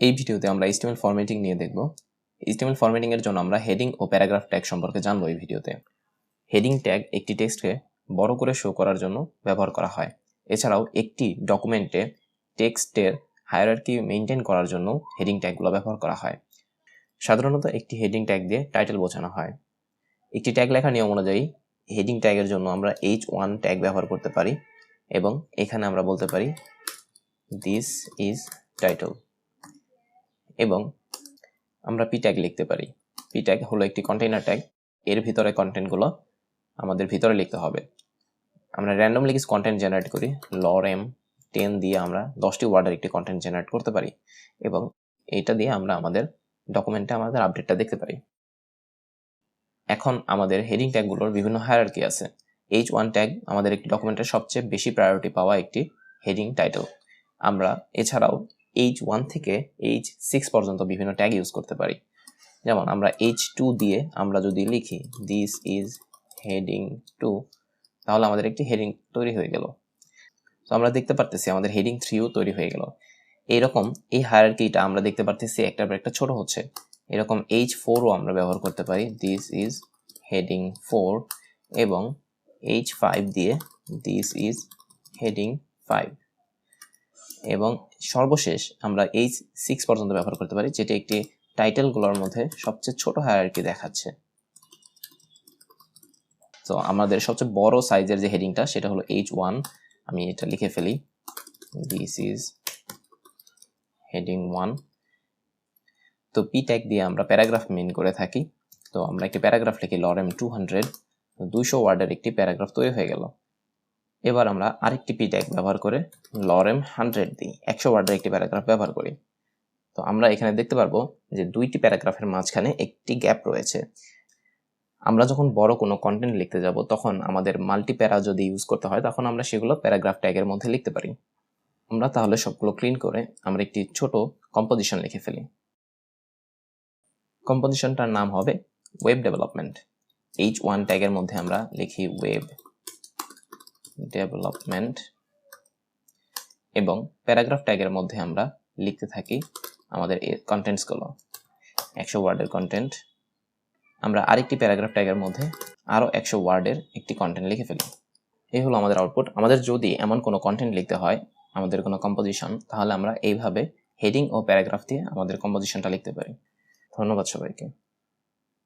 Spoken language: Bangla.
এই ভিডিওতে আমরা HTML ফরম্যাটিং নিয়ে দেখব। HTML ফরম্যাটিং এর জন্য আমরা হেডিং ও প্যারাগ্রাফ ট্যাগ সম্পর্কে জানবো এই ভিডিওতে। হেডিং ট্যাগ একটি টেক্সটকে বড় করে শো করার জন্য ব্যবহার করা হয়। এছাড়াও একটি ডকুমেন্টে টেক্সটের হায়ারার্কি মেইনটেইন করার জন্য হেডিং ট্যাগগুলো ব্যবহার করা হয়। সাধারণত একটি হেডিং ট্যাগ দিয়ে টাইটেল বোঝানো হয়। একটি ট্যাগ লেখার নিয়ম অনুযায়ী হেডিং ট্যাগের জন্য আমরা H1 ট্যাগ ব্যবহার করতে পারি এবং এখানে আমরা বলতে পারি দিস ইজ টাইটেল এবং আমরা পি ট্যাগ লিখতে পারি। পি ট্যাগ হলো একটি কন্টেইনার ট্যাগ, এর ভিতরে কন্টেন্টগুলো আমাদের ভিতরে লিখতে হবে। আমরা র্যান্ডমলি কিছু কন্টেন্ট জেনারেট করি, lorem 10 দিয়ে আমরা 10টি ওয়ার্ডের একটি কন্টেন্ট জেনারেট করতে পারি এবং এইটা দিয়ে আমরা আমাদের ডকুমেন্টে আমাদের আপডেটটা দেখতে পারি। এখন আমাদের হেডিং ট্যাগগুলোর বিভিন্ন হায়ারার্কি আছে। H1 ট্যাগ আমাদের একটি ডকুমেন্টের সবচেয়ে বেশি প্রায়োরিটি পাওয়া একটি হেডিং টাইটেল। আমরা এছাড়াও H1 থেকে H6 পর্যন্ত বিভিন্ন ট্যাগ ইউজ করতে পারি। যেমন আমরা H2 দিয়ে আমরা যদি লিখি দিস ইজ হেডিং 2, তাহলে আমাদের একটি হেডিং তৈরি হয়ে গেল। তো আমরা দেখতে পারতেছি আমাদের হেডিং 3ও তৈরি হয়ে গেল। এইরকম এই হায়ারার্কিটা আমরা দেখতে পারতেছি একটার পর একটা ছোট হচ্ছে। এরকম H4ও আমরা ব্যবহার করতে পারি, দিস ইজ হেডিং 4, এবং H5 দিয়ে দিস ইজ হেডিং 5, এবং সর্বশেষ আমরা H6 পর্যন্ত ব্যবহার করতে পারি, যেটি একটি টাইটেলগুলোর মধ্যে সবচেয়ে ছোট হায়ারার্কি দেখাচ্ছে। তো আমাদের সবচেয়ে বড় সাইজের যে হেডিংটা সেটা হলো H1। আমি এটা লিখে ফেলি, দিস ইজ হেডিং 1। তো পি ট্যাগ দিয়ে আমরা প্যারাগ্রাফ মেইন করে থাকি। তো আমরা একটি প্যারাগ্রাফ লিখি lorem 200, 200 ওয়ার্ডের একটি প্যারাগ্রাফ তৈরি হয়ে গেল। এবার আমরা আরেকটি পি ট্যাগ ব্যবহার করে lorem 100 দিই, 100 ওয়ার্ডের একটি প্যারাগ্রাফ ব্যবহার করি। তো আমরা এখানে দেখতে পারবো যে দুইটি প্যারাগ্রাফের মাঝখানে একটি গ্যাপ রয়েছে। আমরা যখন বড় কোনো কন্টেন্ট লিখতে যাব তখন আমাদের মাল্টি প্যারা যদি ইউজ করতে হয় তখন আমরা সেগুলো প্যারাগ্রাফ ট্যাগের মধ্যে লিখতে পারি। আমরা তাহলে সবগুলো ক্লিন করে আমরা একটি ছোট কম্পোজিশন লিখে ফেলি। কম্পোজিশনটার নাম হবে ওয়েব ডেভেলপমেন্ট। H1 ট্যাগের মধ্যে আমরা লিখি ওয়েব ডেভেলপমেন্ট এবং প্যারাগ্রাফ ট্যাগের মধ্যে আমরা লিখতে থাকি আমাদের কন্টেন্টসগুলো, 100 ওয়ার্ডের কন্টেন্ট। আমরা আরেকটি প্যারাগ্রাফ ট্যাগের মধ্যে আরও 100 ওয়ার্ডের একটি কন্টেন্ট লিখে ফেলি। এই হলো আমাদের আউটপুট। আমাদের যদি এমন কোনো কন্টেন্ট লিখতে হয়, আমাদের কোনো কম্পোজিশন, তাহলে আমরা এইভাবে হেডিং ও প্যারাগ্রাফ দিয়ে আমাদের কম্পোজিশনটা লিখতে পারি। ধন্যবাদ সবাইকে।